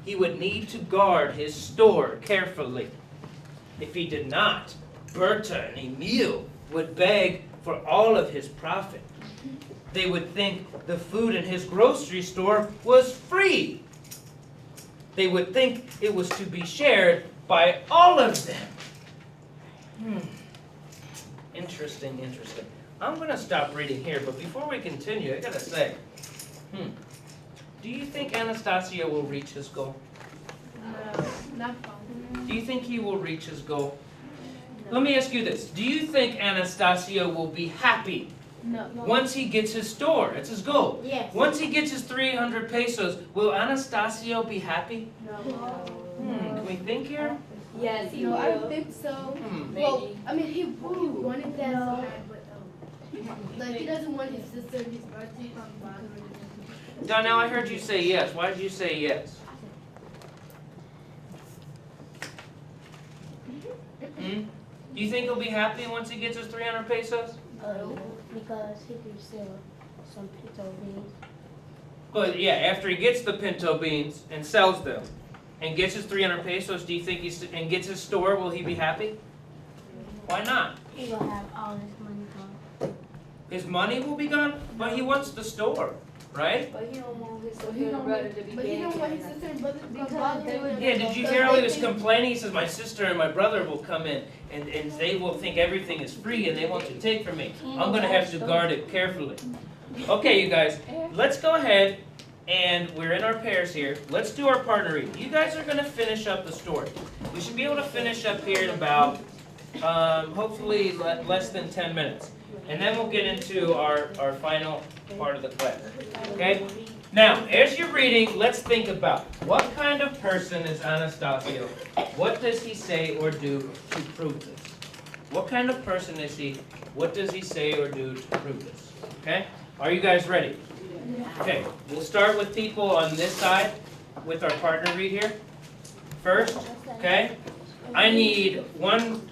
he would need to guard his store carefully. If he did not, Berta and Emil would beg for all of his profit. They would think the food in his grocery store was free. They would think it was to be shared by all of them. Interesting, interesting. I'm going to stop reading here, but before we continue, I got to say, do you think Anastasio will reach his goal? No. Do you think he will reach his goal? Let me ask you this. Do you think Anastasio will be happy No. once he gets his store? It's his goal. Yes. Once he gets his 300 pesos, will Anastasio be happy? No. Can we think here? Yes, he No, will. I don't think so. Well, I mean, he wanted that so bad, but like he doesn't want his sister and his brother to come back. Donnell, I heard you say yes. Why did you say yes? Do you think he'll be happy once he gets his 300 pesos? Because he can sell some pinto beans. Well, yeah, after he gets the pinto beans and sells them and gets his 300 pesos, do you think and gets his store, will he be happy? Why not? He will have all his money gone. His money will be gone, but he wants the store, right? But he don't want his sister and brother to be But he big. don't want his sister and brother to come Because they back. would- Yeah, did you hear how he was complaining? He says, my sister and my brother will come in and they will think everything is free and they want to take from me. I'm going to have to guard it carefully. Okay, you guys, let's go ahead and we're in our pairs here. Let's do our partner read. You guys are going to finish up the story. We should be able to finish up here in about, hopefully, less than 10 minutes. And then we'll get into our final part of the class. Okay? Now, as you're reading, let's think about what kind of person is Anastasio? What does he say or do to prove this? What kind of person is he? What does he say or do to prove this? Okay? Are you guys ready? Okay, we'll start with people on this side with our partner read here. First, okay? I need one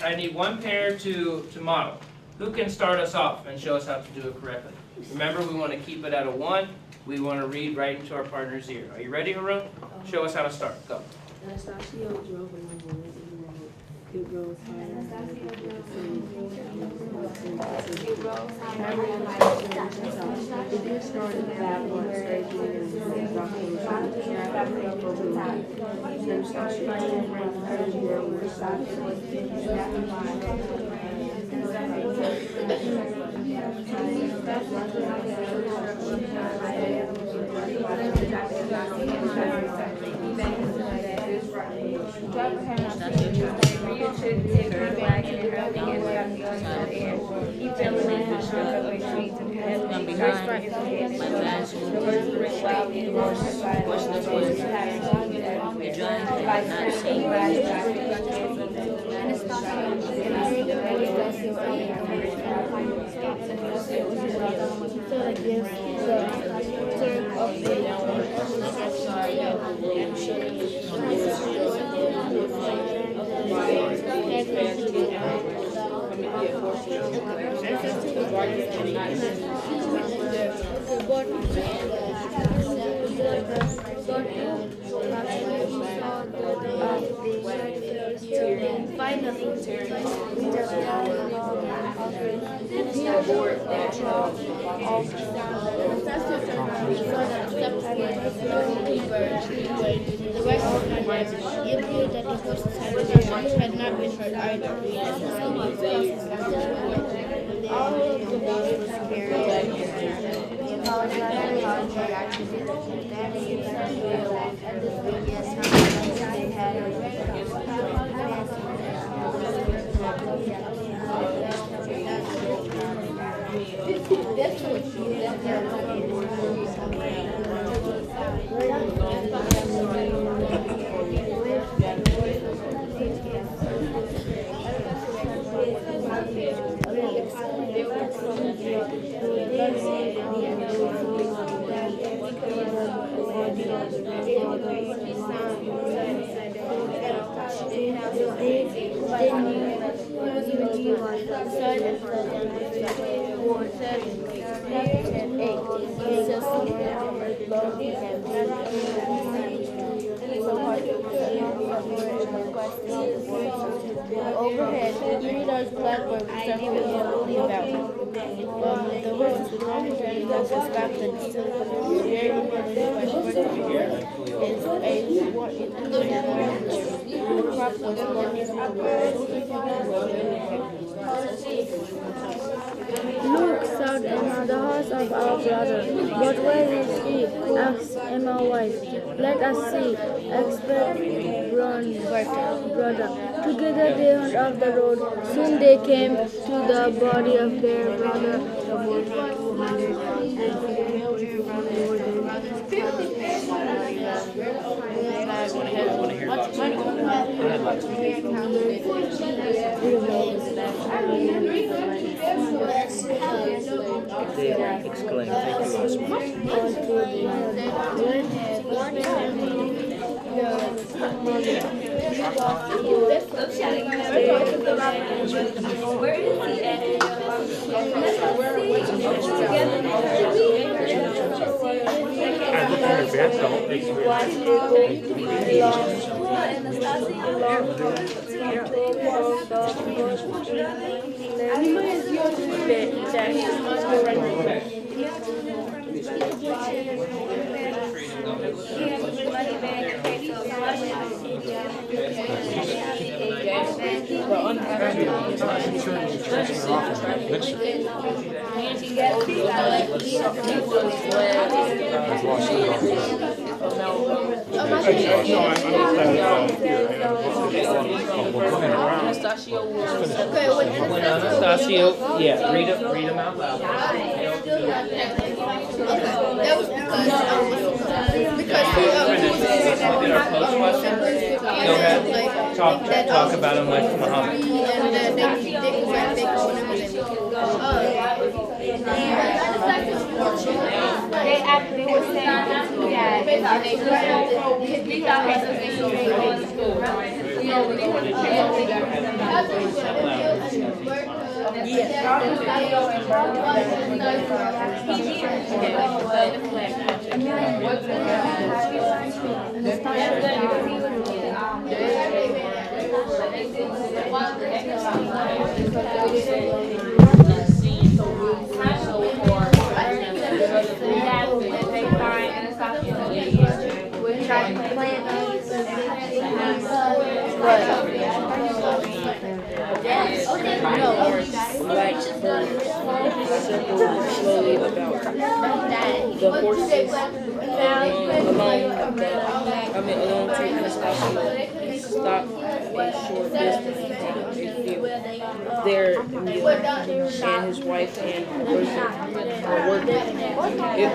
pair to model. Who can start us off and show us how to do it correctly? Remember, we want to keep it at a 1. We want to read right into our partner's ear. Are you ready, Harun? Show us how to start. Go. Anastasio drove along the lazy road. It rose higher. The deer started babbling, scraping, and rocking. Anastasio heard the girl with So overhead, 3 large blackbirds circled in a leaf out. The horses with long hair and glasses stopped and stood very Look, said Emma, the horse of our brother. But where is he? Asked Emma's wife. Let us see, expected brother. Together they went up the road. Soon they came to the body of their brother. They exclaimed, thank you, Osman. When Anastasio, yeah, read them out loud. That was because Did our post question? Go ahead. Talk about him like Muhammad. and They actually were saying that we thought they Slowly about the horses alone to Anastasio stop a short distance from a field. There, Emil and his wife and Bertha were working. It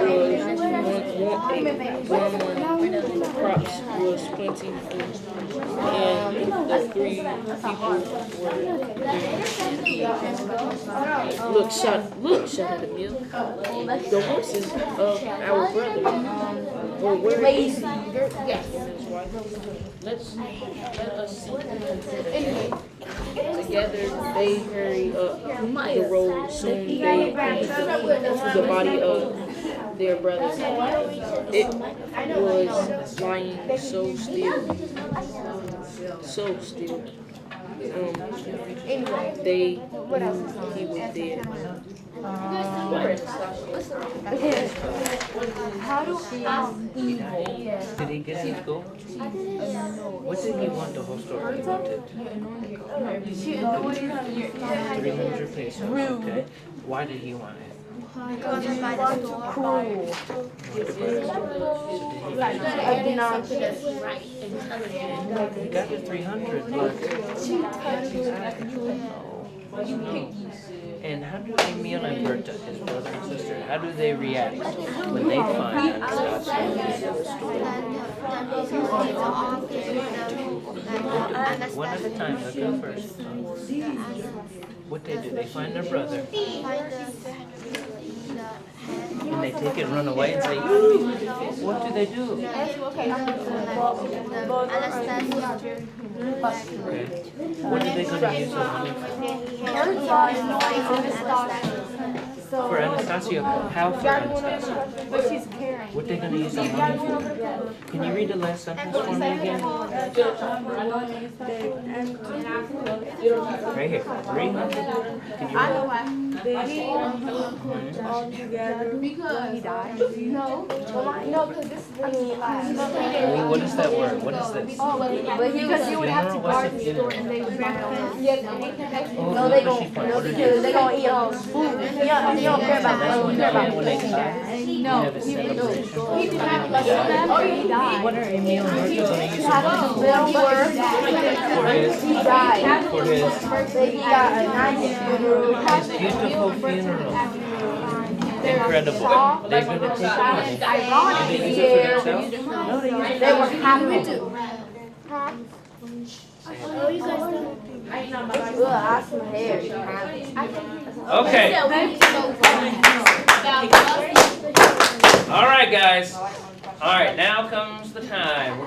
was one crops was plentiful, and the 3 people were. Look, shouted Emil. The horses of our brother. Well, where is he? Yes. Let us see. Together they hurry up the road. Soon they came to the body of their brother. It was lying so still. They knew he was dead. Did he get in school? What did he want the whole story? He wanted 300 pesos. Okay. Why did he want it? He got the 300, but and how do Emil and Berta, his brother and sister, how do they react when they find Anastasio? One at a time, let's go first. What they do, they find their brother. And they take it, run away, and say, what do they do? Okay. What are they going to use the money for? For Anastasio? How for Anastasio? What they gonna use the money for? Can you read the last sentence for me again? Right here. 300. Can you read it? All together because he died. No, because this is when he lied. What is that word? What is this? Because you would have to Funeral? guard What's the a store and funeral? they would buy all Oh, No, they who is she gon' from? no, What is because this? they gonna eat all his food. He don't care about That's food. when He care about when they die. No, You have a he celebration. He did not like that. He died. What are Emil and Marco gonna use He the had money a for? little work. For his, He died. for his He got a nice funeral. beautiful funeral. Incredible. They're gonna take the money. Ironic They use it here. for themselves? No, they use it They were happy. Oh, you guys don't. Ugh, I smell hair. Okay. All right, guys. All right, now comes the time.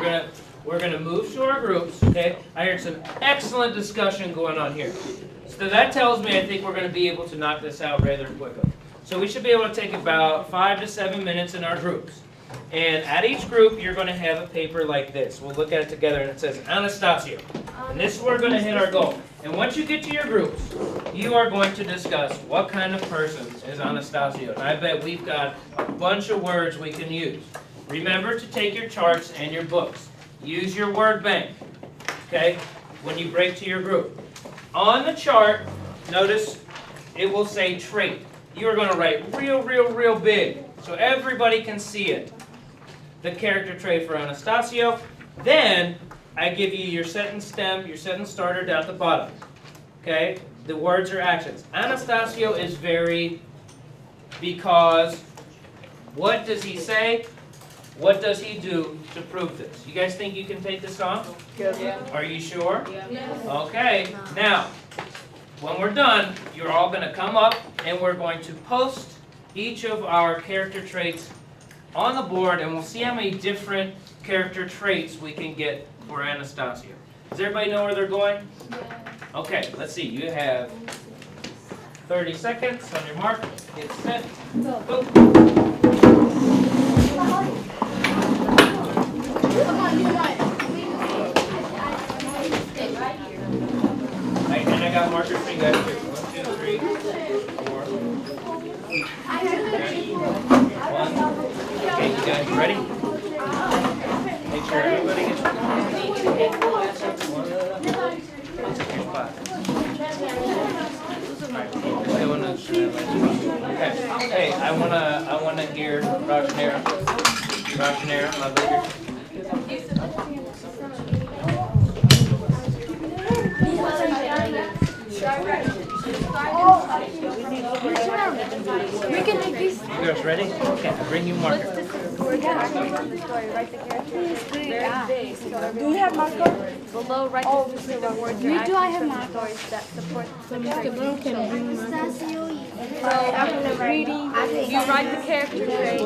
We're gonna move to our groups. Okay. I heard some excellent discussion going on here. So that tells me I think we're gonna be able to knock this out rather quickly. So we should be able to take about 5 to 7 minutes in our groups. And at each group, you're going to have a paper like this. We'll look at it together, and it says Anastasio. And this is where we're going to hit our goal. And once you get to your groups, you are going to discuss what kind of person is Anastasio. And I bet we've got a bunch of words we can use. Remember to take your charts and your books. Use your word bank, okay, when you break to your group. On the chart, notice it will say trait. You are going to write real big so everybody can see it. The character trait for Anastasio. Then I give you your sentence stem, your sentence starter down at the bottom. Okay? The words are actions. Anastasio is very because what does he say? What does he do to prove this? You guys think you can take this on? Yeah. Are you sure? Okay. Now, when we're done, you're all going to come up and we're going to post each of our character traits on the board, and we'll see how many different character traits we can get for Anastasio. Does everybody know where they're going? Okay, let's see. You have 30 seconds on your mark. Get set. Go. Right, and I got markers for you guys too. 1, 2, 3, 4. One. Okay, you guys ready? Make sure everybody gets one. Here's 5. Okay. Hey, I wanna hear Rajnera. Rajnera, my leader. We can make these. You guys ready? Okay, I'll bring you marker. Do you have marker? Below, right the specific words or actions from the stories that support the character. Reading, you write the character trait.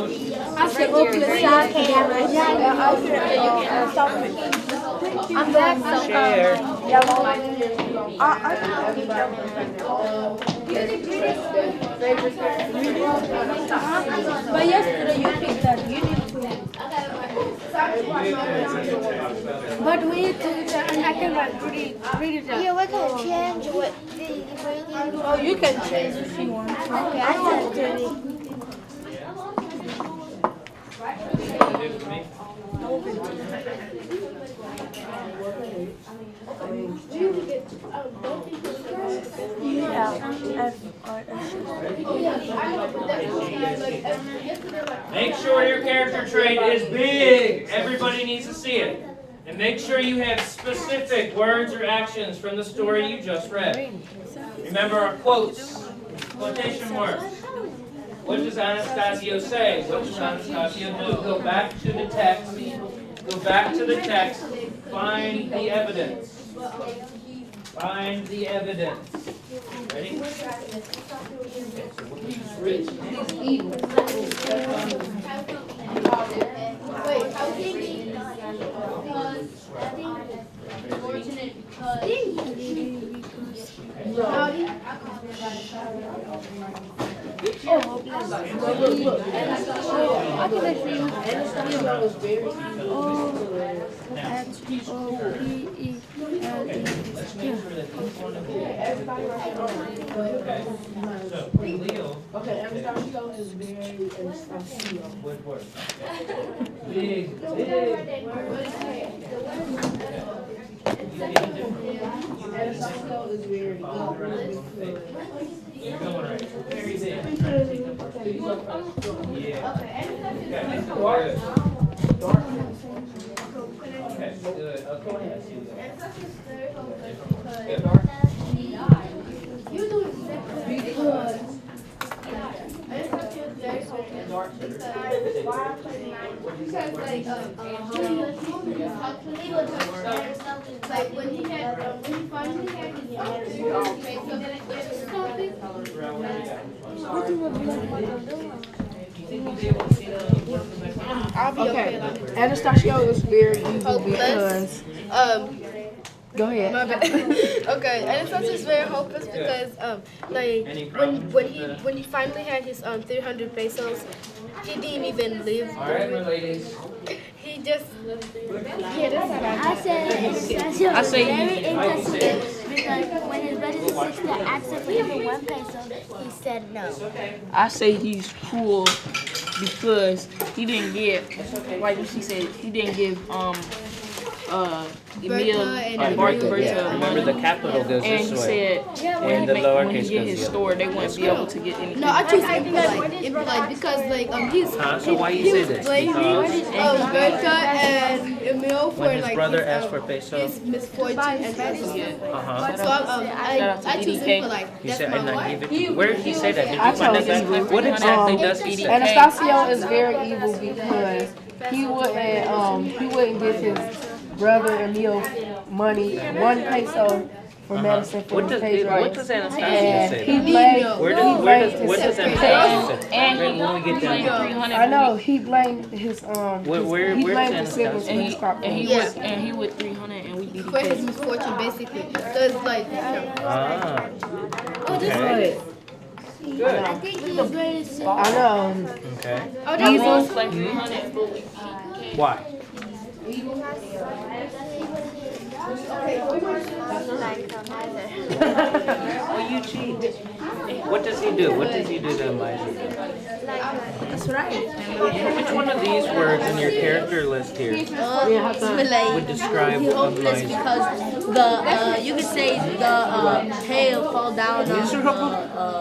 I'm back. Share. But yesterday you picked that. You need to. But we need to, and I can read it out. Yeah, we can change what the Oh, you can change if you want. Okay, I want to. Make sure your character trait is big. Everybody needs to see it. And make sure you have specific words or actions from the story you just read. Remember our quotes, quotation marks. What does Anastasio say? What does Anastasio do? Go back to the text. Go back to the text. Find the evidence. Find the evidence. Ready? Okay, so we'll use rich. Wait, I was thinking fortunate because Howdy. Leo Okay, Anastasio is very Anastasio. would work. Big, big. Anastasio is very You're going right. Very big. Yeah. Okay, good. Okay, I see that. You do exactly because like when he finally had I'll be okay. Anastasio is very evil because. Go ahead. My bad. Okay, and it's just very hopeless because like when he finally had his 300 pesos, he didn't even live. All right, my ladies. He just I say very interesting because when his brothers and sister asked him for him 1 peso, he said no. I say he's cruel because he didn't give, like what she said, he didn't give Emil and Bertha Remember, the money. capital goes And this he way. said And the when lowercase he get goes his the other store, they wouldn't be able to get anything. no, I choose like because he's Huh? So why you say this? blaming Because Bertha and Emil for when his like brother his, asked for peso, his misfortune and everything. uh-huh. So I choose him for like He that's said, my and I wife. gave it to you. Where did he say that? Did you I find told that? you. What exactly does EDK? Anastasio is very evil because he wouldn't give his brother Emil money, 1 peso for medicine for What his does Pedro. Anastasio And say? he blamed, What does Anastasio say? When we get down. I know, he blamed his, Where he does blamed his siblings for Anastasio? his crop. Yeah. he would 300 and we beat For his misfortune, basically. Because like Ah. Okay. Good. I think he was ready to I know. Okay. Jesus. Why? Oh, you cheat. What does he do? What does he do to Elijah? That's right. Which one of these words in your character list here would describe hopeless Elijah? because the you could say the hail fall down on Miserable?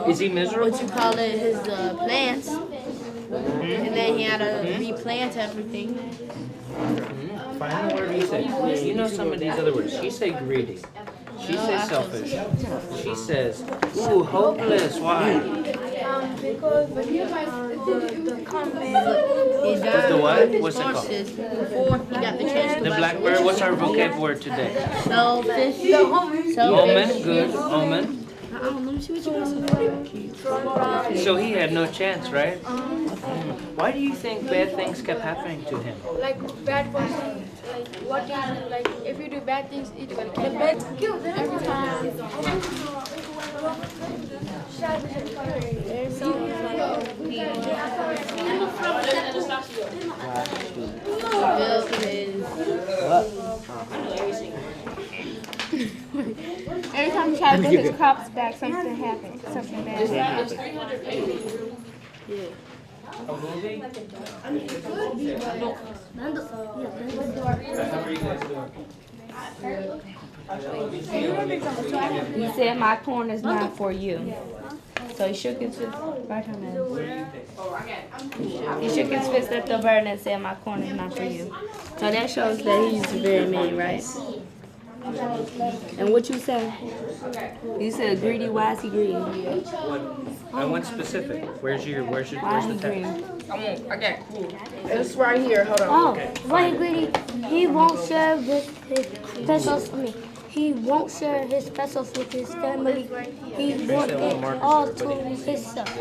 Is he miserable? what you call it his plants, and then he had to replant everything. Find the word he said. You know some of these other words. She say greedy. She says selfish. She says, ooh, hopeless. Why? Because He With the what? What's it called? horses before he got the chance to The blackbird. What's our vocab word today? selfish. Omen. Good. Omen. So he had no chance, right? Why do you think bad things kept happening to him? like bad person, like what is like if you do bad things, it's gonna kill you. Every time. Every time he tried to get his crops back, something happened. Something bad happened. A movie? How are you guys doing? He said, my corn is not for you. So he shook his fist. He shook his fist at the bird and said, my corn is not for you. So that shows that he's very mean, right? And what you say? You said greedy. Why is he greedy? I want specific. Where's the text? I got cool. It's right here. Hold on. Oh, why he greedy? He won't serve with his pesos. he won't share his pesos with his family. He wants it all to himself.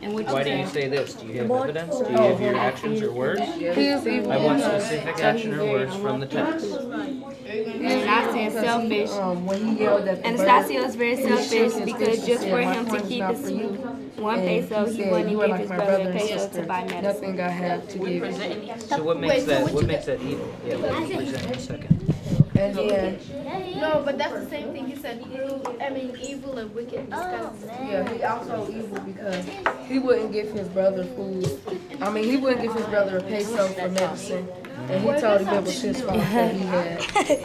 And what Why do you say this? Do you have evidence? Do you have your actions or words? I want specific action or words from the text. Anastasia is selfish. When he yelled at the Anastasia is very selfish because just for him to keep his 1 peso, he wouldn't give his brother a peso to buy medicine. nothing I have to give. So what makes that? What makes that evil? Yeah, let me present in a second. And then, No, but that's the same thing he said. Evil and wicked. It's kind of the same. yeah, he also evil because he wouldn't give his brother food. I mean, he wouldn't give his brother a peso for medicine. And he told him it was his fault that he had.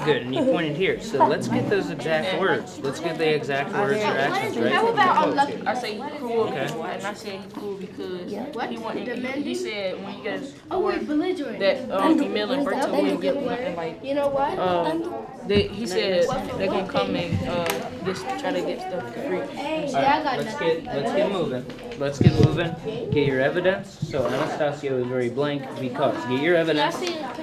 Good, and you pointed here. So let's get those exact words. Let's get the exact words or actions, right? How about unlucky? I say he cruel, Okay. and I said he cruel because What? he wanted. He said when you guys Oh wait, belligerent. that Emil and Berto wouldn't give nothing like. You know what? He said they're gonna come and just try to get stuff for free. Yeah, I got Let's nothing. get moving. Let's get moving. Get your evidence. So Anastasio is very blank because get your evidence,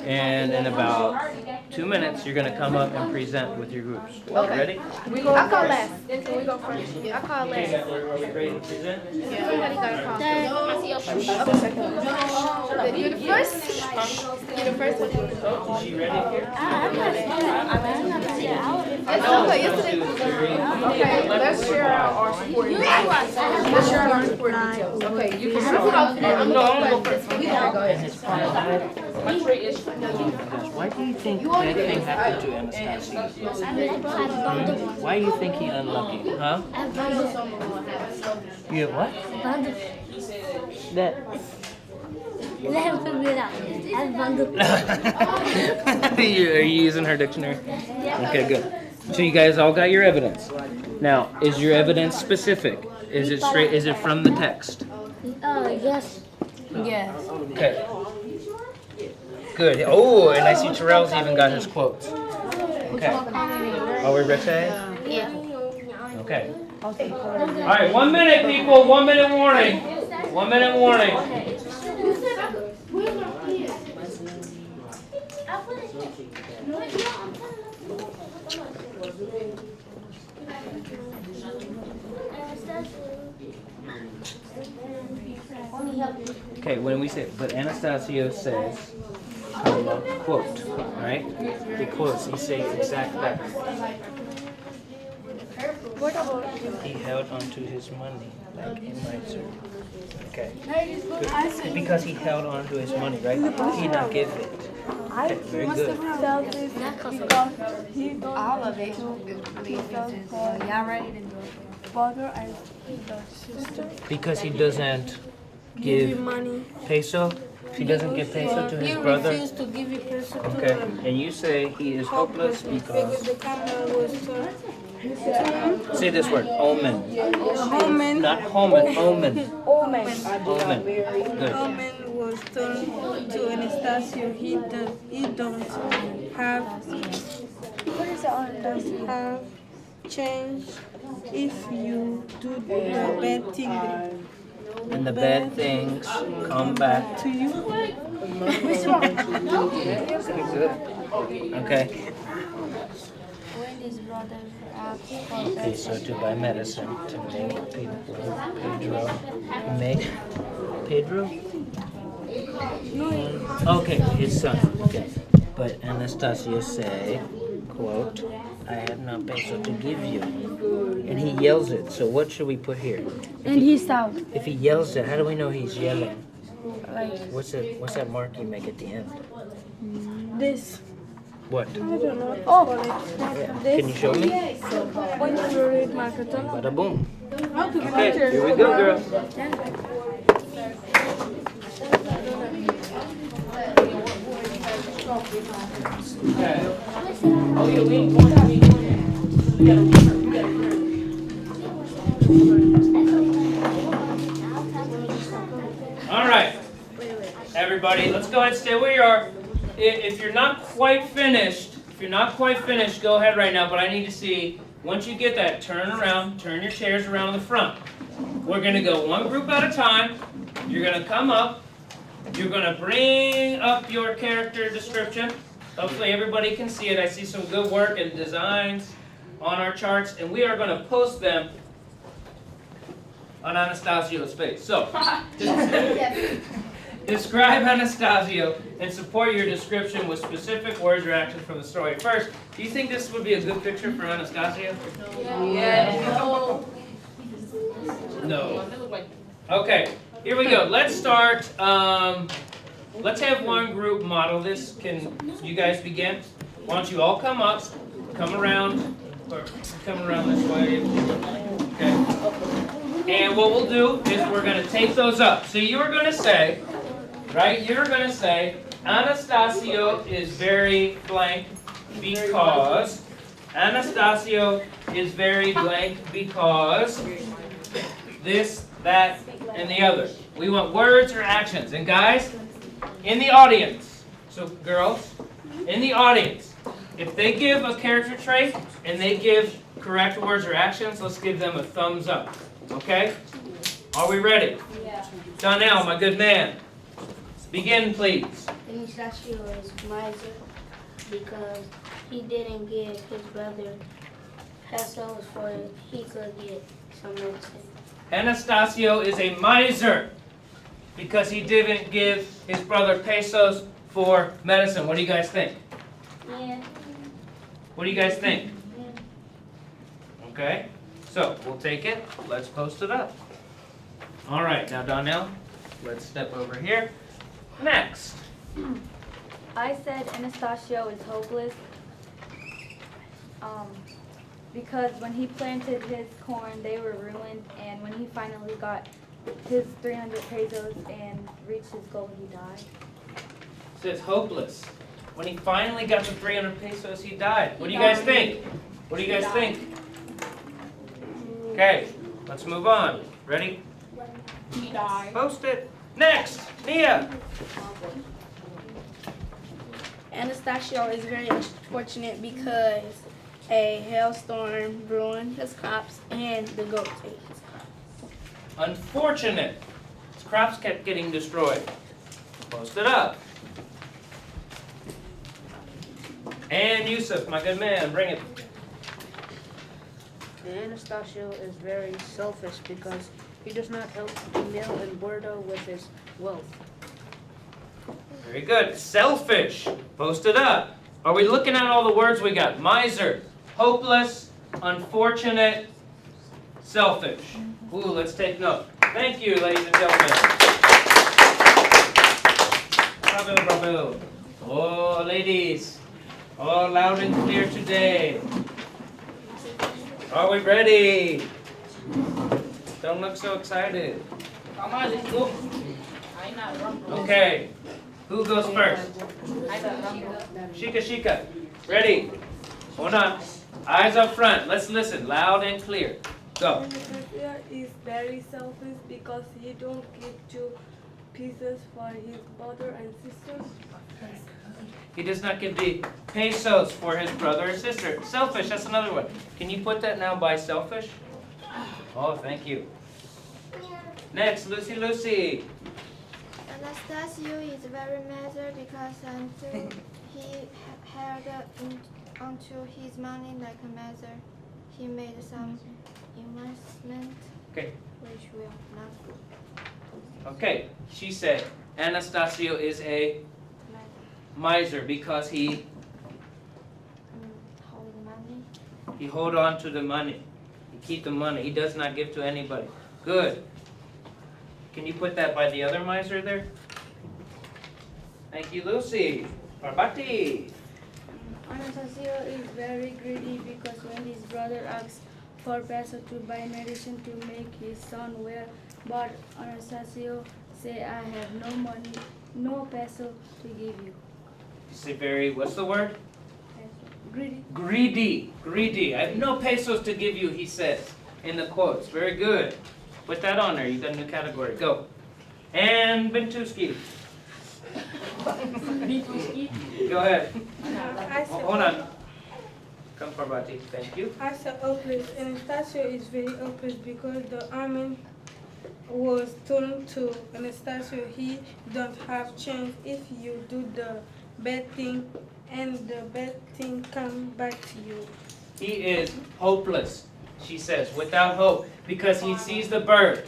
and in about 2 minutes you're gonna come up and present with your groups. Ready? I'll call last. Can we go first? I'll call last. Okay, are we ready to present? Somebody gotta call. You're the first. You're the first one. Is she ready here? Okay, yesterday. Okay, let's share our support. Let's share our support details. Okay, you can I'm gonna go first. go ahead. My trait is Why do you think bad thing happened to Anastasio? Why do you think he unlucky? Huh? You have what? That. Let him figure it out. Are you using her dictionary? Okay, good. So you guys all got your evidence. Now, is your evidence specific? Is it straight? Is it from the text? Yes. Yes. Okay. Good. Oh, and I see Terrell's even got his quotes. Okay. Are we ready? Yeah. Okay. All right, 1 minute, people. 1 minute warning. 1 minute warning. Okay, when we say, but Anastasio says, quote, right? He quotes, he says exactly that. He held onto his money, like in my suit. Okay. Good. Because he held onto his money, right? He not give it. Okay, very good. All of it. Y'all ready to go? Father and sister. Because he doesn't give Money. peso. He doesn't give peso to his brother. To give you peso to Okay. And you say he is hopeless because. the camera was Say this word, omen. Omen. Not homen, omen. Omen. Omen. Good. Omen was turned to Anastasio. He don't have change if you do the bad thing. And the bad things come back. To you. Good. Okay. When his brother asked Peso to buy medicine to make Pedro. Okay, his son. Okay. But Anastasio say, quote, I have no peso to give you. And he yells it. So what should we put here? and he stopped. If he yells it, how do we know he's yelling? Like What's that mark you make at the end? this. What? I don't know. Oh, this. Can you show me? When you read my cartoon. Bada boom. Okay, here we go, girl. All right, everybody, let's go ahead and stay where you are. If you're not quite finished, go ahead right now, but I need to see, once you get that, turn around, turn your chairs around the front. We're gonna go one group at a time. You're gonna come up, you're gonna bring up your character description, Hopefully everybody can see it. I see some good work and designs on our charts, and we are going to post them on Anastasio's face. So, describe Anastasio and support your description with specific words or actions from the story. First, do you think this would be a good picture for Anastasio? No. Okay, here we go. Let's start. Let's have one group model this. Can you guys begin? Why don't you all come up, come around, or come around this way. Okay. And what we'll do is we're going to take those up. So you're going to say, right? You're going to say, Anastasio is very blank because. Anastasio is very blank because this, that, and the other. We want words or actions. And guys, in the audience, so girls, in the audience, if they give a character trait and they give correct words or actions, let's give them a thumbs up. Okay? Are we ready? Yeah. Donnell, my good man. Begin, please. Anastasio is miser because he didn't give his brother pesos for he could get some medicine. Anastasio is a miser because he didn't give his brother pesos for medicine. What do you guys think? Yeah. What do you guys think? Okay, so we'll take it. Let's post it up. All right, now Donnell, let's step over here. Next. I said Anastasio is hopeless because when he planted his corn, they were ruined, and when he finally got his 300 pesos and reached his goal, he died. It says hopeless. When he finally got the 300 pesos, he died. What do you guys think? What do you guys think? Okay, let's move on. Ready? He died. Post it. Next, Nia. Anastasio is very unfortunate because a hailstorm ruined his crops and the goats ate his crops. Unfortunate. His crops kept getting destroyed. Post it up. And Yusuf, my good man, bring it. Anastasio is very selfish because he does not help Emil and Bordo with his wealth. Very good. Selfish. Post it up. Are we looking at all the words we got? Miser, hopeless, unfortunate, selfish. Ooh, let's take note. Thank you, ladies and gentlemen. Bravo, bravo. Oh, ladies. All loud and clear today. Are we ready? Don't look so excited. Come on, let's go. Okay. Who goes first? Shika, Shika. Ready? Hold on. Eyes up front. Let's listen loud and clear. Go. Anastasio is very selfish because he don't give 2 pieces for his brother and sister. He does not give the pesos for his brother or sister. Selfish, that's another one. Can you put that now by selfish? Oh, thank you. Next, Lucy, Lucy. Anastasio is very miser because until he held onto his money like a miser, he made some investment Okay. which will not good. Okay, she said Anastasio is a miser because he Hold money. hold on to the money. He keep the money. He does not give to anybody. Good. Can you put that by the other miser there? Thank you, Lucy. Barbati. Anastasio is very greedy because when his brother asks for peso to buy medicine to make his son well, but Anastasio say, I have no money, no peso to give you. You say very, what's the word? Greedy. Greedy. Greedy. I have no pesos to give you, he says in the quotes. Very good. Put that on there. You got a new category. Go. And Bentuski. Go ahead. Hold on. Come, Parbati. Thank you. I said hopeless. Anastasio is very hopeless because the army was told to Anastasio he don't have chance if you do the bad thing and the bad thing come back to you. He is hopeless, she says, without hope, because he sees the bird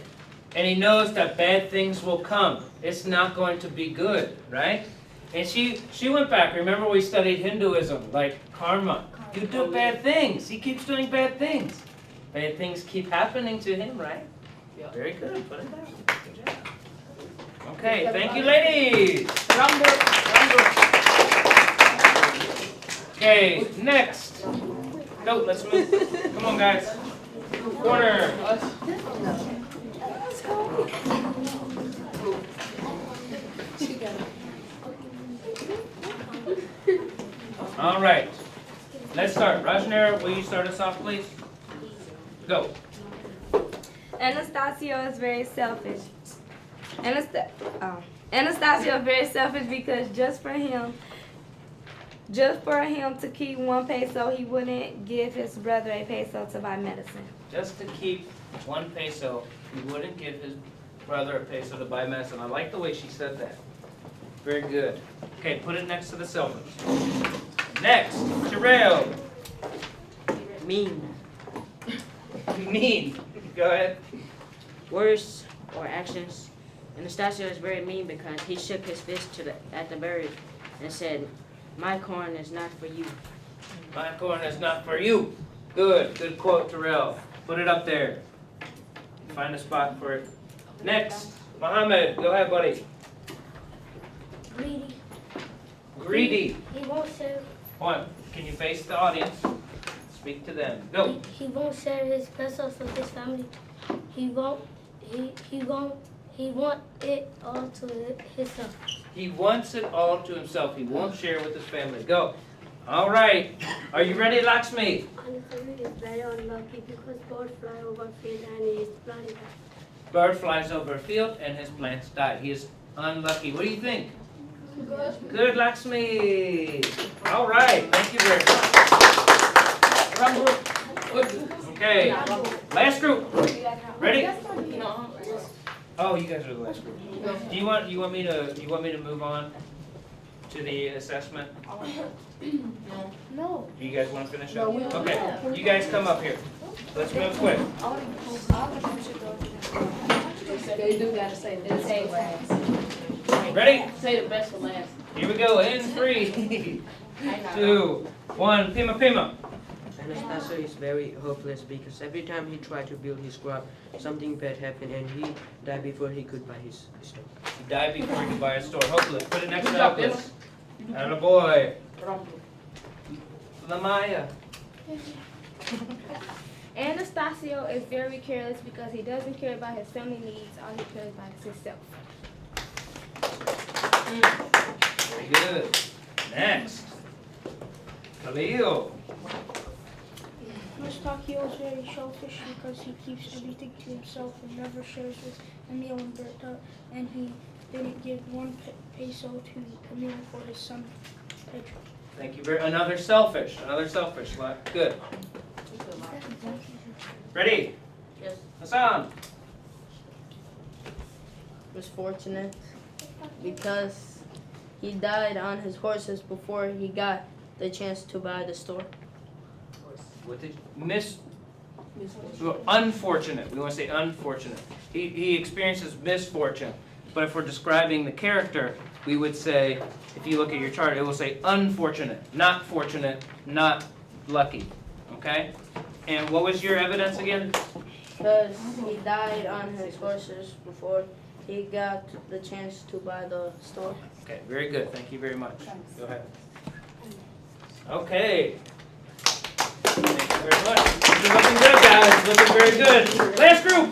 and he knows that bad things will come. It's not going to be good, right? And she went back. Remember we studied Hinduism, like karma. You do bad things. He keeps doing bad things. Bad things keep happening to him, right? Yeah. Very good. Put it down. Good job. Okay, thank you, ladies. Okay, next. Go, let's move. Come on, guys. Corner. All right. Let's start. Rajner, will you start us off, please? Go. Anastasio is very selfish. Anastasio is very selfish because just for him to keep 1 peso, he wouldn't give his brother a peso to buy medicine. Just to keep 1 peso, he wouldn't give his brother a peso to buy medicine. I like the way she said that. Very good. Okay, put it next to the selfish. Next, Terrell. Mean. Mean. Go ahead. Words or actions. Anastasio is very mean because he shook his fist at the bird and said, "My corn is not for you." My corn is not for you. Good. Good quote, Terrell. Put it up there. Find a spot for it. Next, Mohammed. Go ahead, buddy. Greedy. Greedy. He won't share. One. Can you face the audience? Speak to them. Go. He won't share his pesos with his family. He want it all to himself. He wants it all to himself. He won't share with his family. Go. All right. Are you ready, Lakshmi? Anastasio is very unlucky because birds fly over field and his plant died. Bird flies over a field and his plants died. He is unlucky. What do you think? Good, Lakshmi. All right. Thank you very much. Okay. Last group. Ready? Oh, you guys are the last group. Do you want me to move on to the assessment? No. Do you guys want to finish up? Okay. You guys come up here. Let's move quick. They do gotta say this for last. Ready? Say the best for last. Here we go. In 3, 2, 1. Pima, Pima. Anastasio is very hopeless because every time he tried to build his crop, something bad happened and he died before he could buy his store. He died before he could buy a store. Hopeless. Put it next to helpless. Attaboy. Lamaya. Anastasio is very careless because he doesn't care about his family needs. All he cares about is himself. Very good. Next. Khalil. Anastasio is very selfish because he keeps everything to himself and never shares with Emil and Berta, and he didn't give 1 peso to Emil for his son Pedro. Thank you very Another selfish. Good. Ready? Yes. Hassan. Misfortunate because he died on his horses before he got the chance to buy the store. What did unfortunate. We want to say unfortunate. He experiences misfortune. But if we're describing the character, we would say, if you look at your chart, it will say unfortunate, not fortunate, not lucky. Okay? And what was your evidence again? Because he died on his horses before he got the chance to buy the store. Okay, very good. Thank you very much. Go ahead. Okay. Thank you very much. You're looking good, guys. Looking very good. Last group.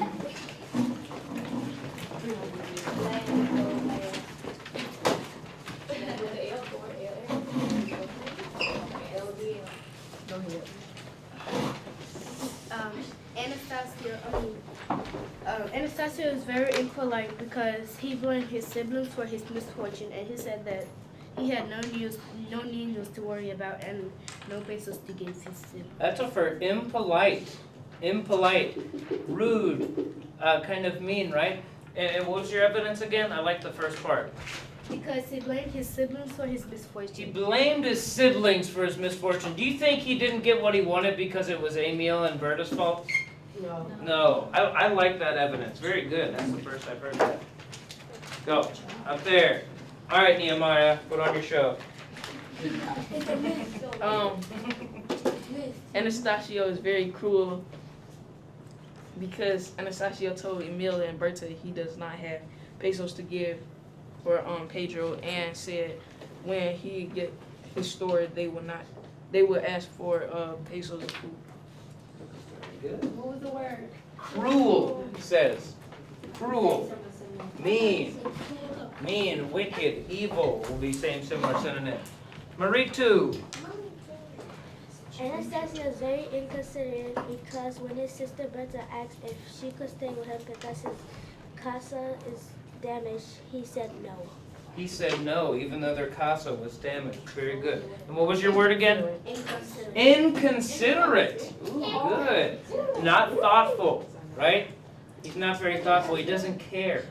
Anastasio is very impolite because he blamed his siblings for his misfortune, and he said that he had no news to worry about and no pesos to give his siblings. That's a for impolite, rude, kind of mean, right? And what was your evidence again? I like the first part. Because he blamed his siblings for his He misfortune. blamed his siblings for his misfortune. Do you think he didn't get what he wanted because it was Emil and Berta's fault? No. No. I like that evidence. Very good. That's the first I've heard that. Go. Up there. All right, Nehemiah, put on your show. Anastasio is very cruel because Anastasio told Emil and Berta he does not have pesos to give for Pedro, and said when he get his store they will ask for pesos of food. Good. What was the word? Cruel, he says. Cruel. Mean. Mean, wicked, evil will be same similar synonym. Marie 2. Anastasia is very inconsiderate because when his sister Berta asked if she could stay with him because his casa is damaged, he said no. He said no, even though their casa was damaged. Very good. And what was your word again? Inconsiderate. Inconsiderate. Ooh, good. Not thoughtful, right? He's not very thoughtful. He doesn't care.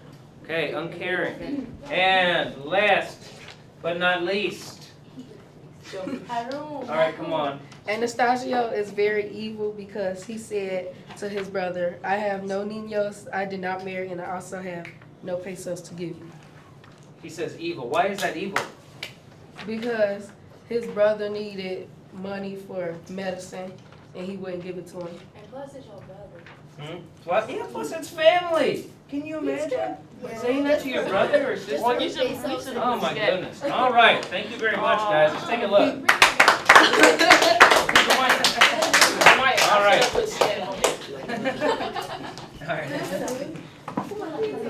Okay, uncaring. And last but not least. All right, come on. Anastasio is very evil because he said to his brother, I have no niños, I did not marry, and I also have no pesos to give you. He says evil. Why is that evil? Because his brother needed money for medicine and he wouldn't give it to him. And plus it's your brother. What? Yeah, plus it's family. Can you imagine saying that to your brother or sister? Oh my goodness. All right. Thank you very much, guys. Let's take a look. All right. All right.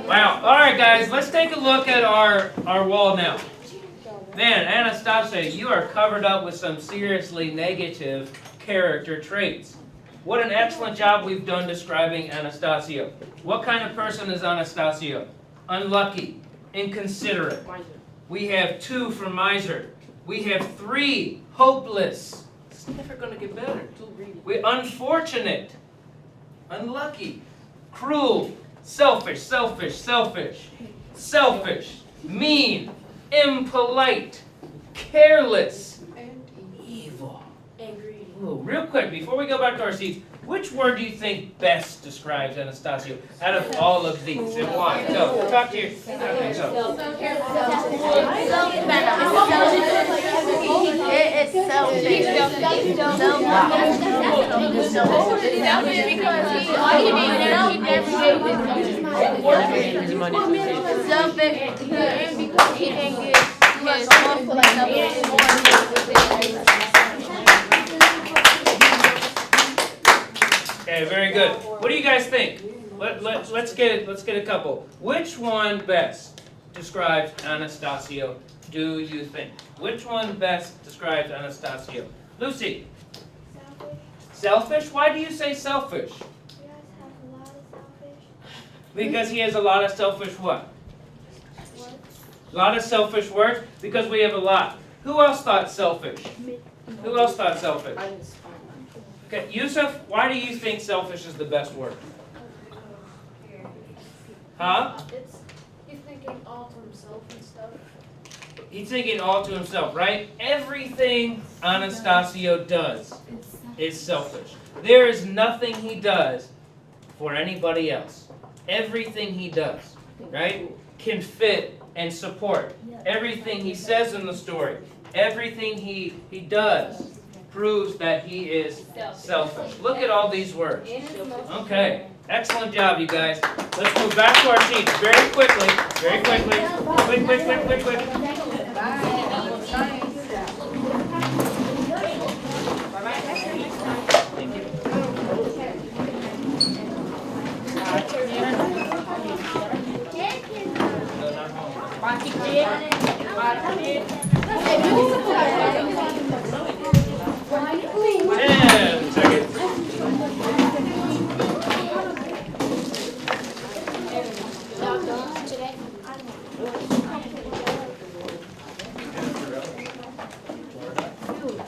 Wow. All right, guys. Let's take a look at our wall now. Man, Anastasia, you are covered up with some seriously negative character traits. What an excellent job we've done describing Anastasio. What kind of person is Anastasio? Unlucky, inconsiderate. We have 2 for miser. We have 3, hopeless. It's never going to get better. We unfortunate, unlucky, cruel, selfish, selfish, selfish, selfish, mean, impolite, careless, evil. Ooh, real quick, before we go back to our seats, which word do you think best describes Anastasio out of all of these, and why? Go, talk to your... Okay, go. It's Okay, very good. What do you guys think? Let's get a couple. Which one best describes Anastasio, do you think? Which one best describes Anastasio? Lucy? Selfish. Selfish? Why do you say selfish? You guys have a lot of selfish. Because he has a lot of selfish what? Words. A lot of selfish words? Because we have a lot. Who else thought selfish? Who else thought selfish? Okay, Yusuf, why do you think selfish is the best word? Huh? He's thinking all to himself and stuff. He's thinking all to himself, right? Everything Anastasio does is selfish. There is nothing he does for anybody else. Everything he does, right, can fit and support everything he says in the story. Everything he does proves that he is selfish. Look at all these words. Okay, excellent job, you guys. Let's move back to our seats very quickly. Very quickly. Quick.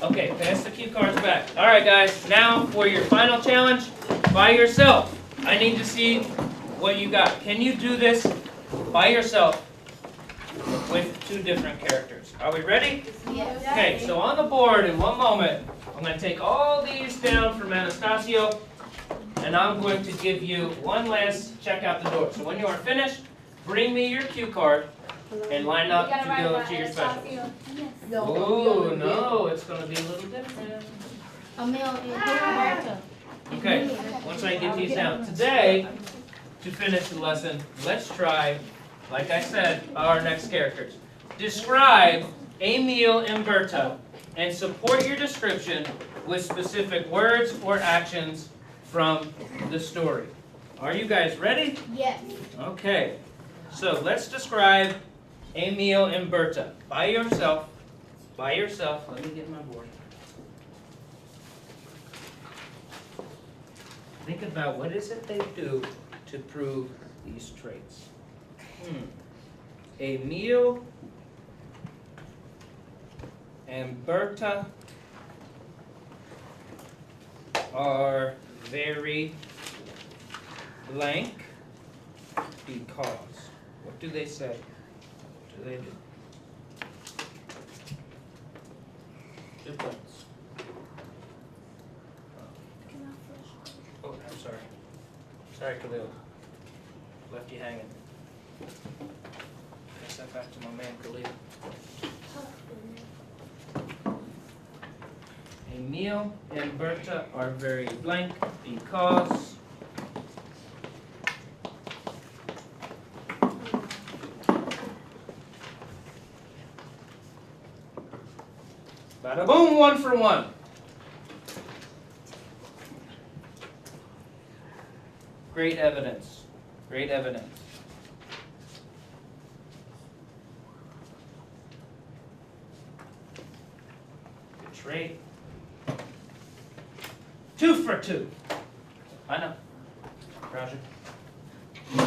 Okay, pass the cue cards back. All right, guys, now for your final challenge by yourself. I need to see what you got. Can you do this by yourself with two different characters. Are we ready? Yes. Okay, so on the board in one moment, I'm going to take all these down from Anastasio, and I'm going to give you one last check out the door. So when you are finished, bring me your cue card and line up to go to your special. Oh, no, it's going to be a little different. Okay, once I get these out. Today, to finish the lesson, let's try, like I said, our next characters. Describe Emil and Berta and support your description with specific words or actions from the story. Are you guys ready? Yes. Okay, so let's describe Emil and Berta. By yourself, let me get my board. Think about what is it they do to prove these traits. Emil and Berta are very blank because. What do they say? What do they do? Two points. Oh, I'm sorry. Sorry, Khalil. Left you hanging. Pass that back to my man, Khalil. Emil and Berta are very blank because bada boom, 1 for 1. Great evidence. Great evidence. Good trait. 2 for 2. I know. Roger. You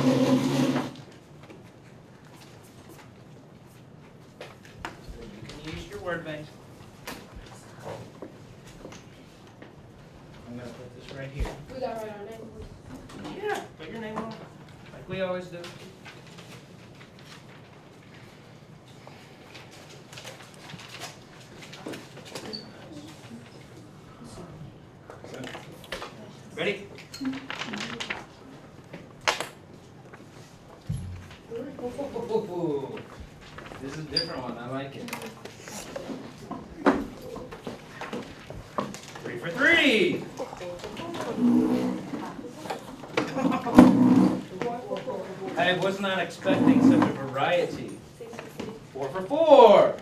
can use your word bank. I'm going to put this right here. We got to write our name. Yeah, put your name on it, like we always do. Ready? Ooh, this is a different one, I like it. 3 for 3! I was not expecting such a variety. 4 for 4!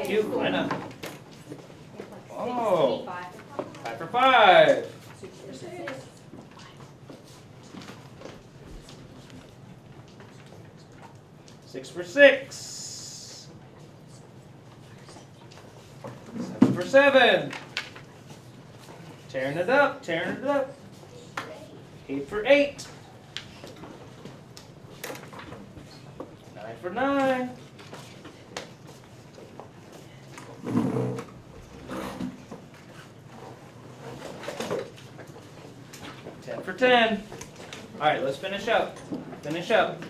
Cute, why not? Oh! 5 for 5! 6 for 6! 7 for 7! Tearing it up, tearing it up. 8 for 8. 9 for 9. 10 for 10. All right, let's finish up. Finish up.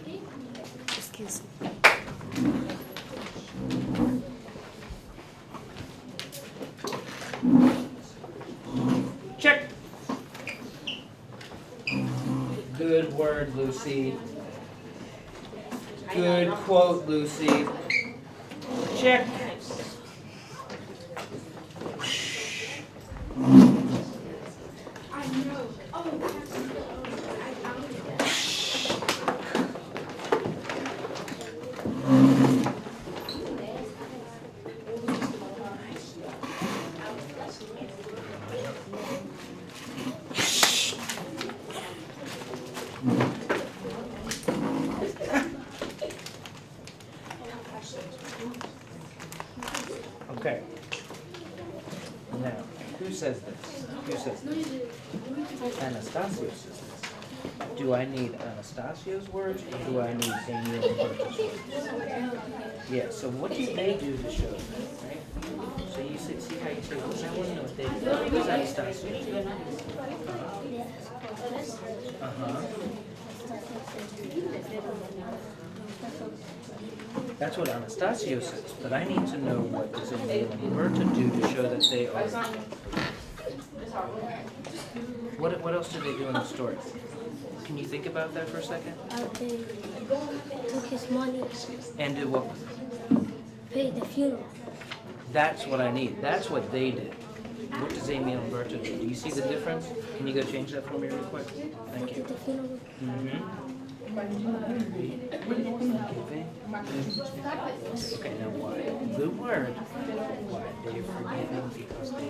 Excuse me. Check. Good word, Lucy. Good quote, Lucy. Check. Okay. Now, who says this? Who says this? Anastasio says this. Do I need Anastasio's words or do I need Emil and Berta's words? Yeah, so what do they do to show that, right? So you see how you say, well, I want to know what they do. Who's Anastasio? Uh-huh. That's what Anastasio says, but I need to know what does Emil and Roberta do to show that they are. What else did they do in the story? Can you think about that for a second? They took his money, And do what? paid the funeral. That's what I need. That's what they did. What does Emil and Roberta do? Do you see the difference? Can you go change that for me real quick? Thank you. Did the funeral. Okay, now why? The word. Why? They are forgiving because they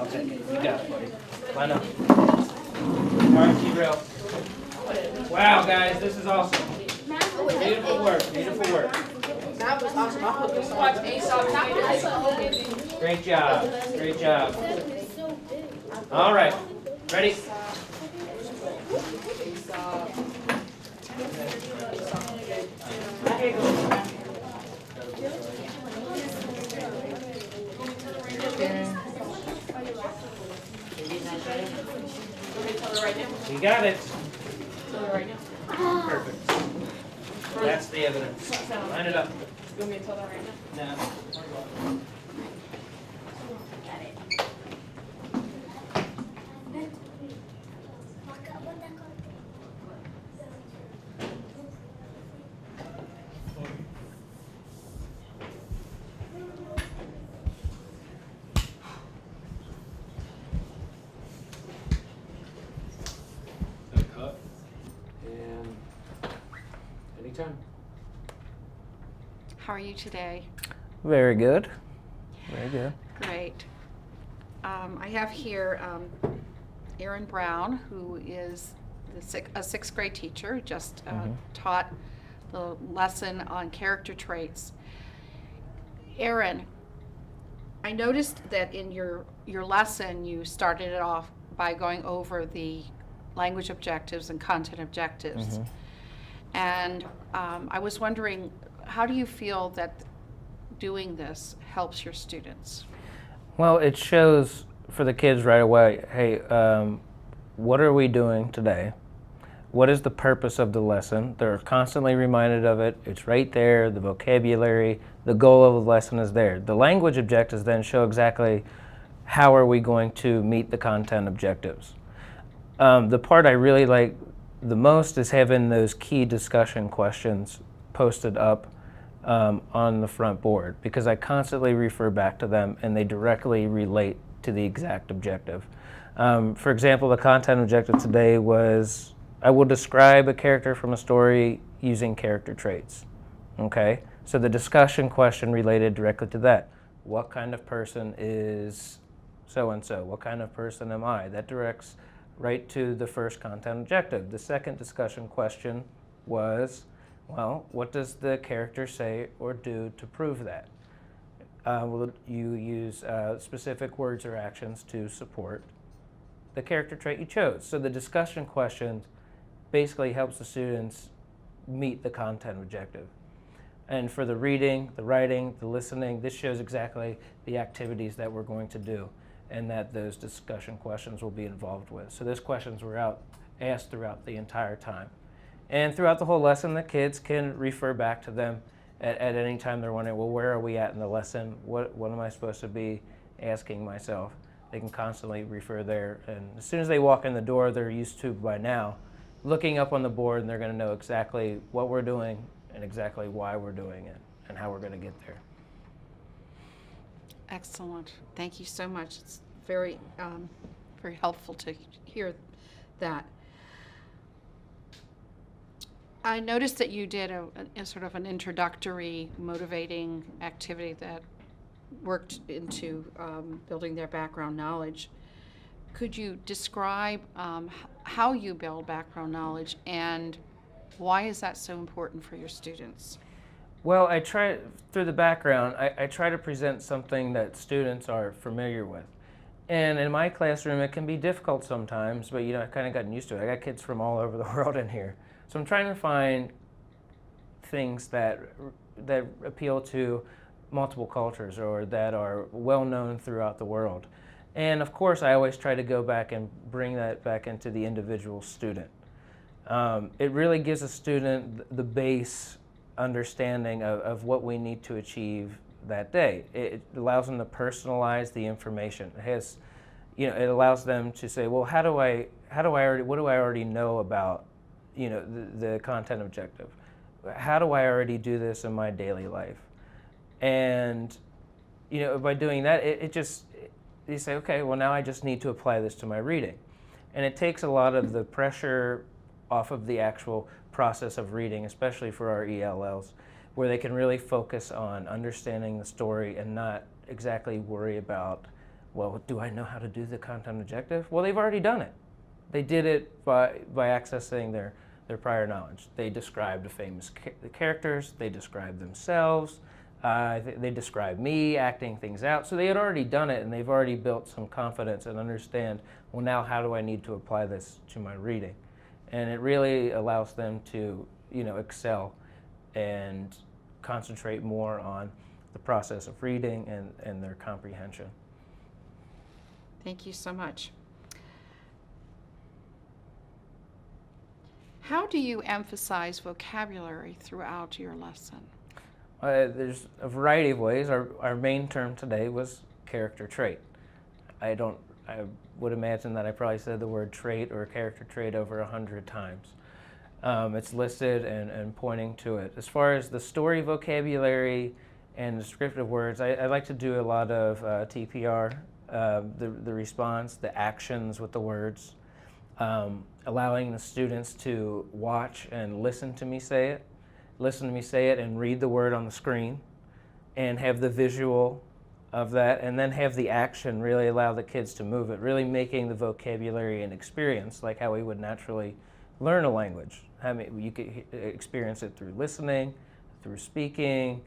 Okay, you got it, buddy. Line up. Alright, T-Rail. Wow, guys, this is awesome. Beautiful work, beautiful work. That was awesome. I put this on. Great job, great job. All right, ready? You got it. Perfect. That's the evidence. Line it up. You want me to tell that right now? No. Cut. And anytime. How are you today? Very good. Very good. Great. I have here Aaron Brown, who is a sixth grade teacher, just taught the lesson on character traits. Aaron, I noticed that in your lesson you started it off by going over the language objectives and content objectives. And I was wondering, how do you feel that doing this helps your students? Well, it shows for the kids right away, hey, what are we doing today? What is the purpose of the lesson? They're constantly reminded of it. It's right there, the vocabulary, the goal of the lesson is there. The language objectives then show exactly how are we going to meet the content objectives. The part I really like the most is having those key discussion questions posted up on the front board, because I constantly refer back to them and they directly relate to the exact objective. For example, the content objective today was, I will describe a character from a story using character traits. Okay, so the discussion question related directly to that. What kind of person is so-and-so? What kind of person am I? That directs right to the first content objective. The second discussion question was, well, what does the character say or do to prove that? Will you use specific words or actions to support the character trait you chose? So the discussion question basically helps the students meet the content objective. And for the reading, the writing, the listening, this shows exactly the activities that we're going to do and that those discussion questions will be involved with. So those questions were asked throughout the entire time. And throughout the whole lesson, the kids can refer back to them at any time they're wondering, well, where are we at in the lesson? What am I supposed to be asking myself? They can constantly refer there. And as soon as they walk in the door, they're used to, by now, looking up on the board, and they're going to know exactly what we're doing and exactly why we're doing it and how we're going to get there. Excellent. Thank you so much. It's very, very helpful to hear that. I noticed that you did a sort of an introductory, motivating activity that worked into building their background knowledge. Could you describe how you build background knowledge and why is that so important for your students? Well, I try, through the background, I try to present something that students are familiar with. And in my classroom, it can be difficult sometimes, but I've kind of gotten used to it. I got kids from all over the world in here. So I'm trying to find things that appeal to multiple cultures or that are well known throughout the world. And of course, I always try to go back and bring that back into the individual student. It really gives a student the base understanding of what we need to achieve that day. It allows them to personalize the information. It has, it allows them to say, well, what do I already know about, the content objective? How do I already do this in my daily life? And, by doing that, you say, okay, well, now I just need to apply this to my reading. And it takes a lot of the pressure off of the actual process of reading, especially for our ELLs, where they can really focus on understanding the story and not exactly worry about, well, do I know how to do the content objective? Well, they've already done it. They did it by accessing their prior knowledge. They described the famous characters, they described themselves, they described me acting things out. So they had already done it and they've already built some confidence and understand, well, now how do I need to apply this to my reading? And it really allows them to, excel and concentrate more on the process of reading and their comprehension. Thank you so much. How do you emphasize vocabulary throughout your lesson? There's a variety of ways. Our main term today was character trait. I would imagine that I probably said the word trait or character trait over 100 times. It's listed and pointing to it. As far as the story vocabulary and descriptive words, I like to do a lot of TPR, the response, the actions with the words, allowing the students to watch and listen to me say it and read the word on the screen and have the visual of that, and then have the action really allow the kids to move it, really making the vocabulary an experience like how we would naturally learn a language. You could experience it through listening, through speaking,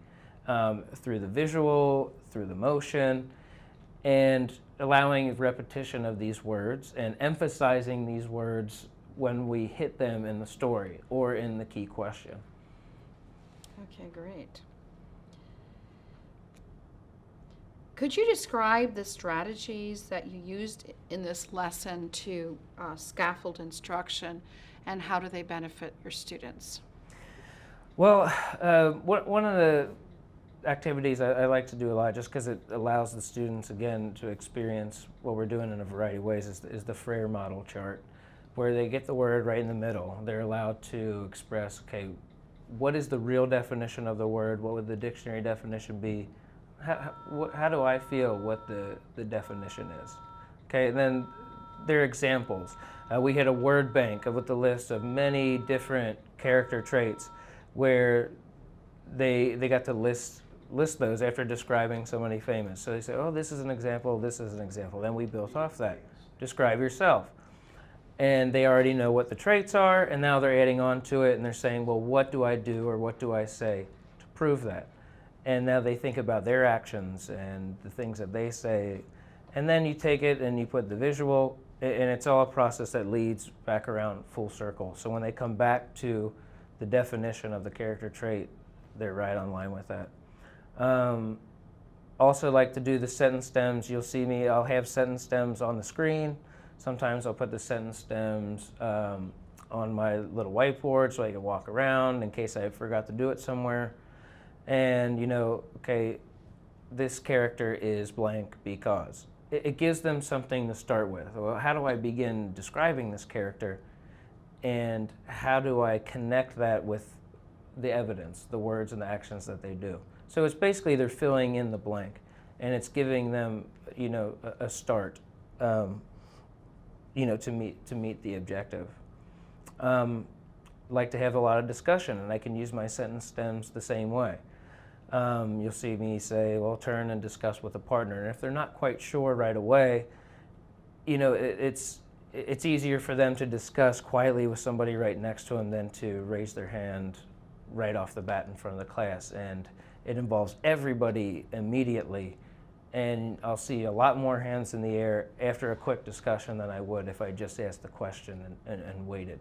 through the visual, through the motion, and allowing repetition of these words and emphasizing these words when we hit them in the story or in the key question. Okay, great. Could you describe the strategies that you used in this lesson to scaffold instruction, and how do they benefit your students? Well, one of the activities I like to do a lot, just because it allows the students, again, to experience what we're doing in a variety of ways, is the Frere model chart, where they get the word right in the middle. They're allowed to express, okay, what is the real definition of the word? What would the dictionary definition be? How do I feel what the definition is? Okay, and then there are examples. We had a word bank with a list of many different character traits where they got to list those after describing somebody famous. So they say, oh, this is an example, this is an example. Then we built off that. Describe yourself. And they already know what the traits are, and now they're adding on to it, and they're saying, well, what do I do or what do I say to prove that? And now they think about their actions and the things that they say. And then you take it and you put the visual, and it's all a process that leads back around full circle. So when they come back to the definition of the character trait, they're right on line with that. Also like to do the sentence stems. You'll see me, I'll have sentence stems on the screen. Sometimes I'll put the sentence stems on my little whiteboard so I can walk around in case I forgot to do it somewhere. And okay, this character is blank because. It gives them something to start with. Well, how do I begin describing this character? And how do I connect that with the evidence, the words and the actions that they do? So it's basically they're filling in the blank, and it's giving them, a start, to meet the objective. Like to have a lot of discussion, and I can use my sentence stems the same way. You'll see me say, well, turn and discuss with a partner. And if they're not quite sure right away, it's easier for them to discuss quietly with somebody right next to them than to raise their hand, right off the bat in front of the class, and it involves everybody immediately. And I'll see a lot more hands in the air after a quick discussion than I would if I just asked the question and waited.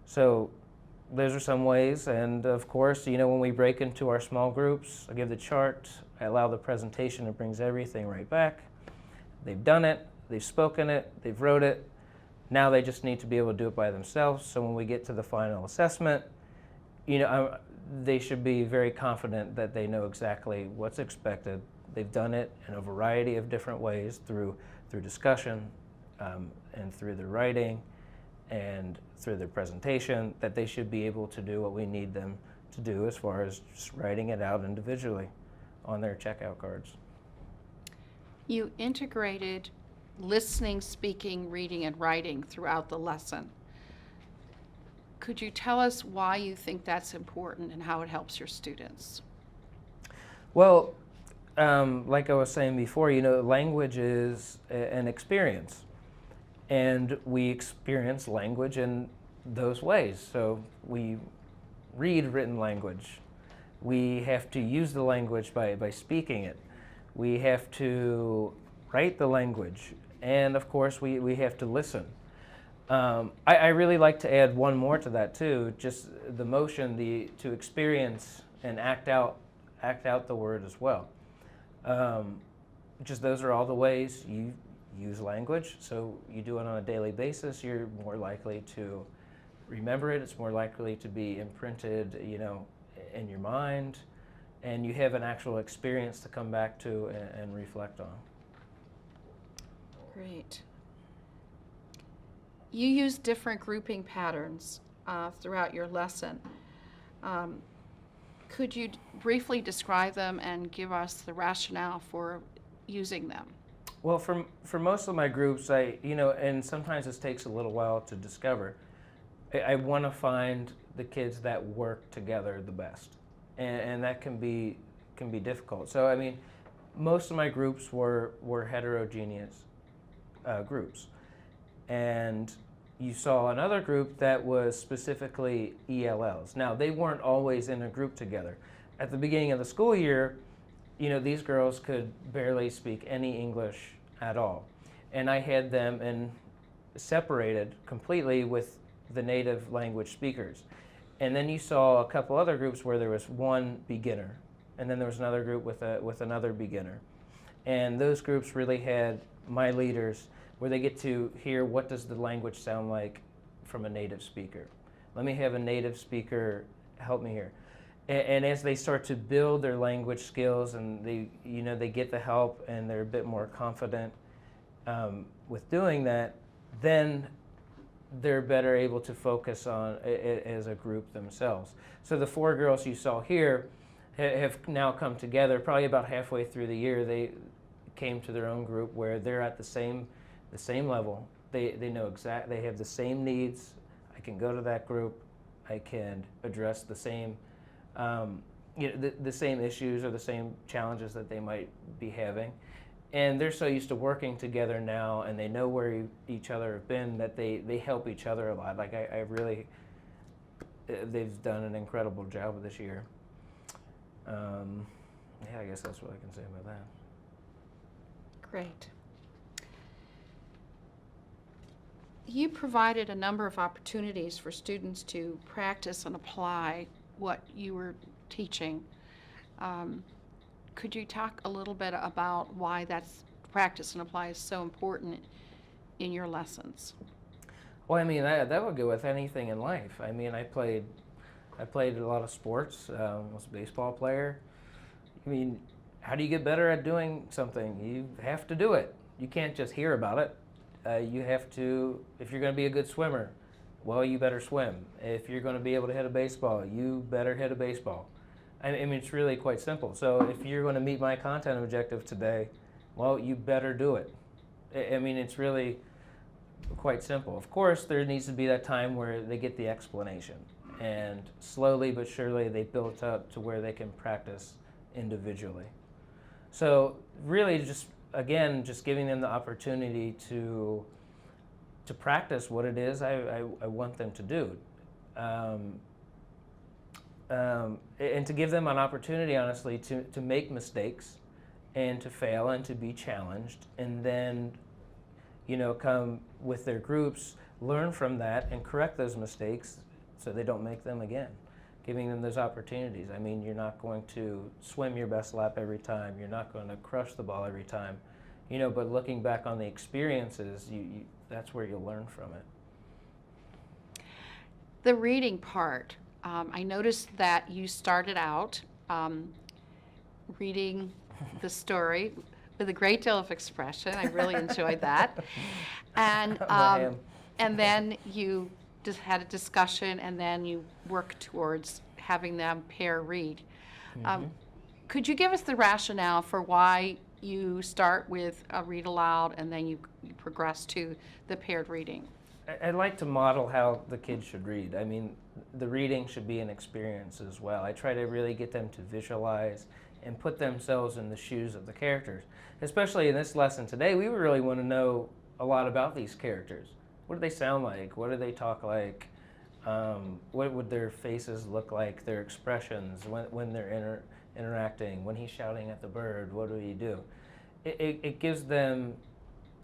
So those are some ways, and of course, when we break into our small groups, I give the chart, I allow the presentation, it brings everything right back. They've done it, they've spoken it, they've wrote it. Now they just need to be able to do it by themselves. So when we get to the final assessment, they should be very confident that they know exactly what's expected. They've done it in a variety of different ways through discussion and through their writing and through their presentation, that they should be able to do what we need them to do as far as just writing it out individually on their checkout cards. You integrated listening, speaking, reading, and writing throughout the lesson. Could you tell us why you think that's important and how it helps your students? Well, like I was saying before, language is an experience, and we experience language in those ways. So we read written language. We have to use the language by speaking it. We have to write the language, and of course we have to listen. I really like to add one more to that too, just the motion, to experience and act out the word as well. Just those are all the ways you use language. So you do it on a daily basis, you're more likely to remember it. It's more likely to be imprinted, in your mind, and you have an actual experience to come back to and reflect on. Great. You use different grouping patterns throughout your lesson. Could you briefly describe them and give us the rationale for using them? Well, for most of my groups, and sometimes this takes a little while to discover, I want to find the kids that work together the best, and that can be difficult. So most of my groups were heterogeneous groups, and you saw another group that was specifically ELLs. Now, they weren't always in a group together. At the beginning of the school year, these girls could barely speak any English at all. And I had them separated completely with the native language speakers. And then you saw a couple other groups where there was one beginner, and then there was another group with another beginner. And those groups really had my leaders where they get to hear what does the language sound like from a native speaker. Let me have a native speaker help me here. And as they start to build their language skills and they get the help and they're a bit more confident with doing that, then they're better able to focus on it as a group themselves. So the 4 girls you saw here have now come together. Probably about halfway through the year, they came to their own group where they're at the same level. They know they have the same needs. I can go to that group. I can address the same the same issues or the same challenges that they might be having. And they're so used to working together now, and they know where each other have been, that they help each other a lot. Like I really, they've done an incredible job this year. Yeah, I guess that's what I can say about that. Great. You provided a number of opportunities for students to practice and apply what you were teaching. Could you talk a little bit about why that's practice and apply is so important in your lessons? Well, that would go with anything in life. I played a lot of sports. Was a baseball player. How do you get better at doing something? You have to do it. You can't just hear about it. You have to, if you're going to be a good swimmer, well, you better swim. If you're going to be able to hit a baseball, you better hit a baseball. It's really quite simple. So if you're going to meet my content objective today, well, you better do it. It's really quite simple. Of course, there needs to be that time where they get the explanation, and slowly but surely they build up to where they can practice individually. So really just giving them the opportunity to practice what it is I want them to do. and to give them an opportunity, honestly, to make mistakes and to fail and to be challenged, and then, come with their groups, learn from that and correct those mistakes so they don't make them again. Giving them those opportunities. I mean, you're not going to swim your best lap every time. You're not going to crush the ball every time, but looking back on the experiences, that's where you'll learn from it. The reading part, I noticed that you started out reading the story with a great deal of expression. I really enjoyed that. And then you just had a discussion, and then you worked towards having them pair read. Could you give us the rationale for why you start with a read aloud and then you progress to the paired reading? I'd like to model how the kids should read. I mean, the reading should be an experience as well. I try to really get them to visualize and put themselves in the shoes of the characters. Especially in this lesson today, we really want to know a lot about these characters. What do they sound like? What do they talk like? What would their faces look like? Their expressions when they're interacting? When he's shouting at the bird, what do you do? It gives them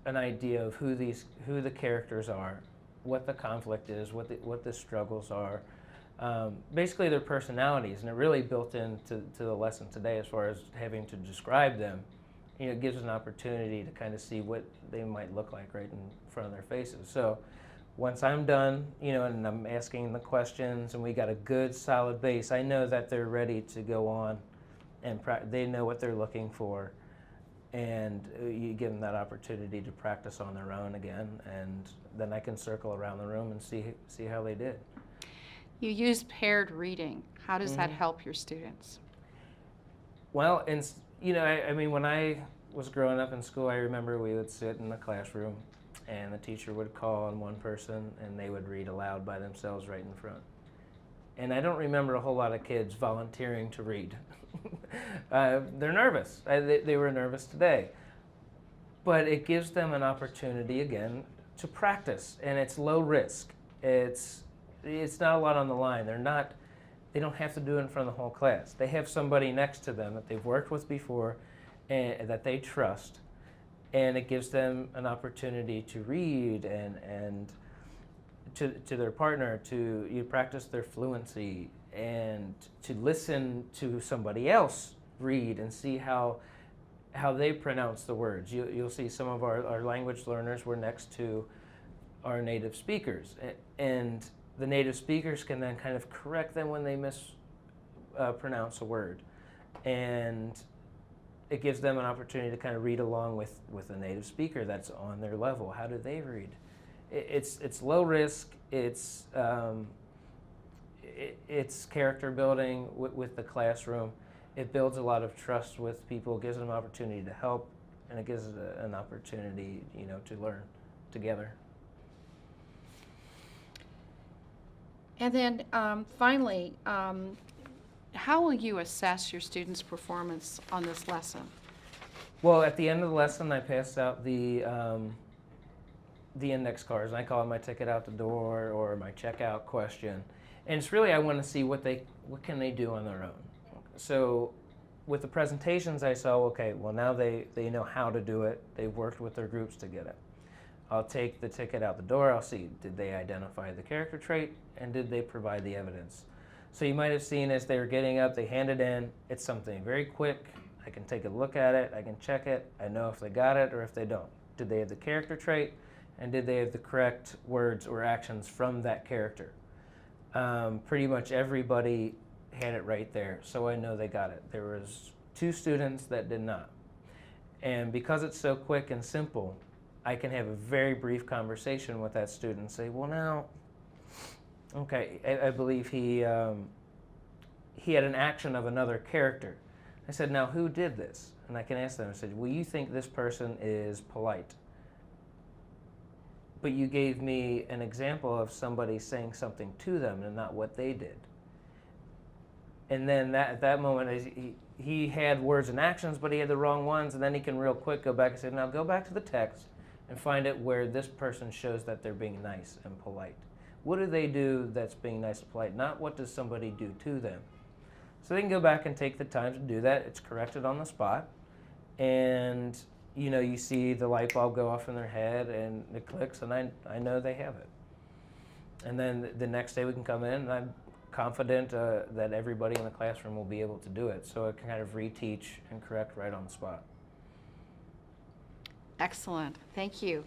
an idea of who the characters are, what the conflict is, what the struggles are, basically their personalities, and it really built into the lesson today as far as having to describe them. It gives an opportunity to kind of see what they might look like right in front of their faces. So once I'm done, and I'm asking the questions and we got a good solid base, I know that they're ready to go on and they know what they're looking for. And you give them that opportunity to practice on their own again, and then I can circle around the room and see how they did. You use paired reading. How does that help your students? Well, I mean, when I was growing up in school, I remember we would sit in the classroom, and the teacher would call on one person, and they would read aloud by themselves right in front. And I don't remember a whole lot of kids volunteering to read. They're nervous. They were nervous today. But it gives them an opportunity, again, to practice. And it's low risk. It's not a lot on the line. They don't have to do it in front of the whole class. They have somebody next to them that they've worked with before and that they trust. And it gives them an opportunity to read and to their partner, to practice their fluency, and to listen to somebody else read and see how they pronounce the words. You'll see some of our language learners were next to our native speakers, and the native speakers can then kind of correct them when they mispronounce a word, and it gives them an opportunity to kind of read along with a native speaker that's on their level. How do they read? It's low risk. It's character building with the classroom. It builds a lot of trust with people, gives them an opportunity to help, and it gives an opportunity, to learn together. And then finally, how will you assess your students' performance on this lesson? Well, at the end of the lesson, I pass out the index cards, and I call it my ticket out the door or my checkout question. And it's really, I want to see what can they do on their own. So with the presentations I saw, okay, well now they know how to do it. They've worked with their groups to get it. I'll take the ticket out the door. I'll see, did they identify the character trait, and did they provide the evidence? So you might have seen as they were getting up, they hand it in. It's something very quick. I can take a look at it. I can check it. I know if they got it or if they don't. Did they have the character trait? And did they have the correct words or actions from that character? Pretty much everybody had it right there, so I know they got it. There was 2 students that did not. And because it's so quick and simple, I can have a very brief conversation with that student and say, well now, okay, I believe he had an action of another character. I said, now who did this? And I can ask them, I said, well, you think this person is polite, but you gave me an example of somebody saying something to them and not what they did. And then at that moment, he had words and actions, but he had the wrong ones, and then he can real quick go back and say, now go back to the text and find it where this person shows that they're being nice and polite. What do they do that's being nice and polite? Not what does somebody do to them. So they can go back and take the time to do that. It's corrected on the spot. And, you know, you see the light bulb go off in their head and it clicks, and I know they have it. And then the next day we can come in, and I'm confident that everybody in the classroom will be able to do it. So I can kind of reteach and correct right on the spot. Excellent. Thank you.